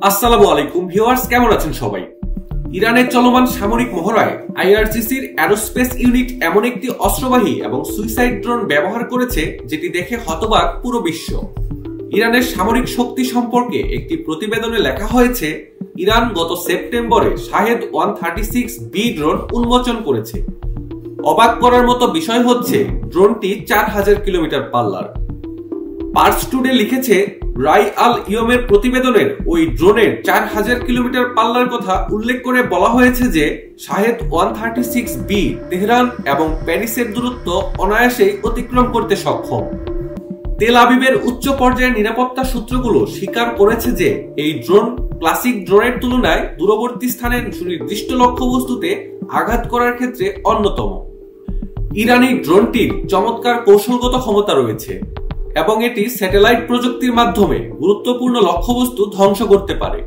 আসসালামু আলাইকুম ভিউয়ার্স, কেমন আছেন সবাই? ইরানের চলমান সামরিক মহড়ায় আইআরজিসির অ্যারোস্পেস ইউনিট এমন একটি অস্ত্রবাহী এবং সুইসাইড ড্রোন ব্যবহার করেছে যেটি দেখে হতবাক পুরো বিশ্ব। ইরানের সামরিক শক্তি সম্পর্কে একটি প্রতিবেদনে লেখা হয়েছে, ইরান গত সেপ্টেম্বরে শাহেদ 136B ড্রোন উন্মোচন করেছে। অবাক করার মতো বিষয় হচ্ছে ড্রোনটি 4000 কিলোমিটার পাল্লার। পার্স টুডে লিখেছে, রাই আল ইয়মের প্রতিবেদনের ওই ড্রোনের 4000 কিলোমিটার পাল্লার কথা উল্লেখ করে বলা হয়েছে যে শাহেদ 136B তেহরান এবং প্যারিসের দূরত্ব অনায়াসেই অতিক্রম করতে সক্ষম। তেল আবিবের উচ্চ পর্যায়ের নিরাপত্তা সূত্রগুলো স্বীকার করেছে যে এই ড্রোন ক্লাসিক ড্রোনের তুলনায় দূরবর্তী স্থানের সুনির্দিষ্ট লক্ষ্যবস্তুতে আঘাত করার ক্ষেত্রে অন্যতম। ইরানি ড্রোনটির চমৎকার কৌশলগত ক্ষমতা রয়েছে এবং এটি স্যাটেলাইট প্রযুক্তির মাধ্যমে গুরুত্বপূর্ণ লক্ষ্যবস্তু ধ্বংস করতে পারে।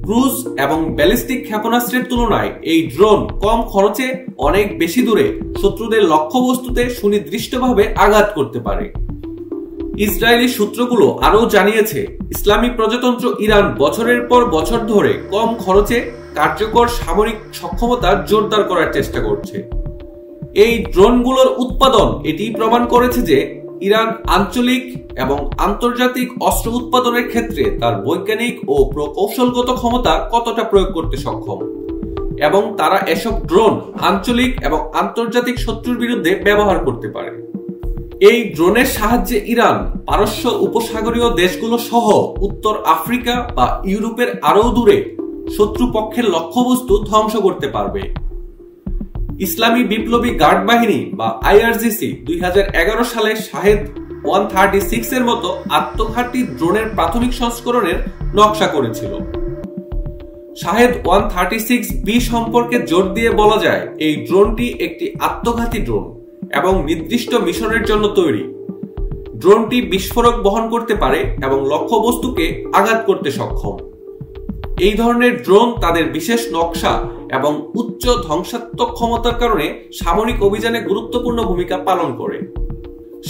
ক্রুজ এবং ব্যালিস্টিক ক্ষেপণাস্ত্রের তুলনায় এই ড্রোন কম খরচে অনেক বেশি দূরে শত্রুদের লক্ষ্যবস্তুতে সুনির্দিষ্টভাবে আঘাত করতে পারে। ইসরায়েলি সূত্রগুলো আরও জানিয়েছে, ইসলামী প্রজাতন্ত্র ইরান বছরের পর বছর ধরে কম খরচে কার্যকর সামরিক সক্ষমতা জোরদার করার চেষ্টা করছে। এই ড্রোনগুলোর উৎপাদন এটি প্রমাণ করেছে যে ইরান আঞ্চলিক এবং আন্তর্জাতিক অস্ত্র উৎপাদনের ক্ষেত্রে তার বৈজ্ঞানিক ও প্রকৌশলগত ক্ষমতা কতটা প্রয়োগ করতে সক্ষম, এবং তারা এসব ড্রোন আঞ্চলিক এবং আন্তর্জাতিক শত্রুর বিরুদ্ধে ব্যবহার করতে পারে। এই ড্রোনের সাহায্যে ইরান পারস্য উপসাগরীয় দেশগুলো সহ উত্তর আফ্রিকা বা ইউরোপের আরও দূরে শত্রুপক্ষের লক্ষ্যবস্তু ধ্বংস করতে পারবে। ইসলামী বিপ্লবী গার্ড বাহিনী বা আইআরজিসি 2011 সালে শাহেদ 136 এর মতো আত্মঘাতী ড্রোনের প্রাথমিক সংস্করণের নকশা করেছিল। শাহেদ 136B সম্পর্কে জোর দিয়ে বলা যায়, এই ড্রোনটি একটি আত্মঘাতী ড্রোন এবং নির্দিষ্ট মিশনের জন্য তৈরি। ড্রোনটি বিস্ফোরক বহন করতে পারে এবং লক্ষ্যবস্তুকে আঘাত করতে সক্ষম। এই ধরনের ড্রোন তাদের বিশেষ নকশা এবং উচ্চ ধ্বংসাত্মক ক্ষমতার কারণে সামরিক অভিযানে গুরুত্বপূর্ণ ভূমিকা পালন করে।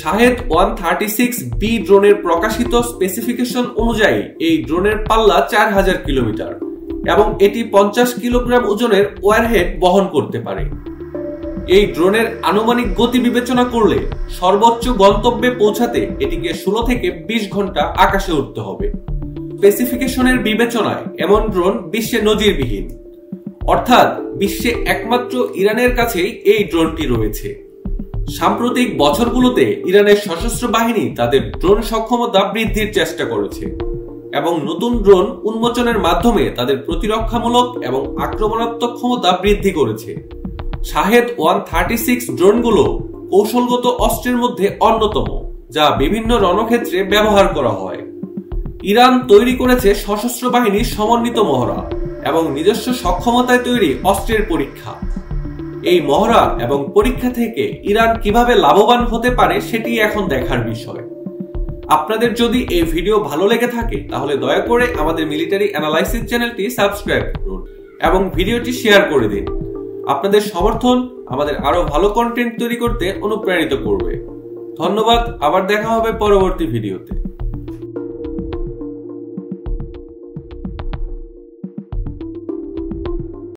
শাহেদ 136B ড্রোনের প্রকাশিত স্পেসিফিকেশন অনুযায়ী এই ড্রোনের পাল্লা 4000 কিলোমিটার এবং এটি 50 কিলোগ্রাম ওজনের ওয়ারহেড বহন করতে পারে। এই ড্রোনের আনুমানিক গতি বিবেচনা করলে সর্বোচ্চ গন্তব্যে পৌঁছাতে এটিকে 16 থেকে 20 ঘন্টা আকাশে উঠতে হবে। স্পেসিফিকেশনের বিবেচনায় এমন ড্রোন বিশ্বে নজিরবিহীন, অর্থাৎ বিশ্বে একমাত্র ইরানের কাছেই এই ড্রোনটি রয়েছে। সাম্প্রতিক বছরগুলোতে ইরানের সশস্ত্র বাহিনী তাদের ড্রোন সক্ষমতা বৃদ্ধির চেষ্টা করেছে এবং নতুন ড্রোন উন্মোচনের মাধ্যমে তাদের প্রতিরক্ষামূলক এবং আক্রমণাত্মক ক্ষমতা বৃদ্ধি করেছে। শাহেদ 136 ড্রোনগুলো কৌশলগত অস্ত্রের মধ্যে অন্যতম, যা বিভিন্ন রণক্ষেত্রে ব্যবহার করা হয়। ইরান তৈরি করেছে সশস্ত্র বাহিনীর সমন্বিত মহড়া এবং নিজস্ব সক্ষমতায় তৈরি অস্ত্রের পরীক্ষা। এই মহড়া এবং পরীক্ষা থেকে ইরান কিভাবে লাভবান হতে পারে সেটি এখন দেখার বিষয়। আপনাদের যদি এই ভিডিও ভালো লেগে থাকে তাহলে দয়া করে আমাদের মিলিটারি অ্যানালাইসিস চ্যানেলটি সাবস্ক্রাইব করুন এবং ভিডিওটি শেয়ার করে দিন। আপনাদের সমর্থন আমাদের আরো ভালো কন্টেন্ট তৈরি করতে অনুপ্রাণিত করবে। ধন্যবাদ, আবার দেখা হবে পরবর্তী ভিডিওতে।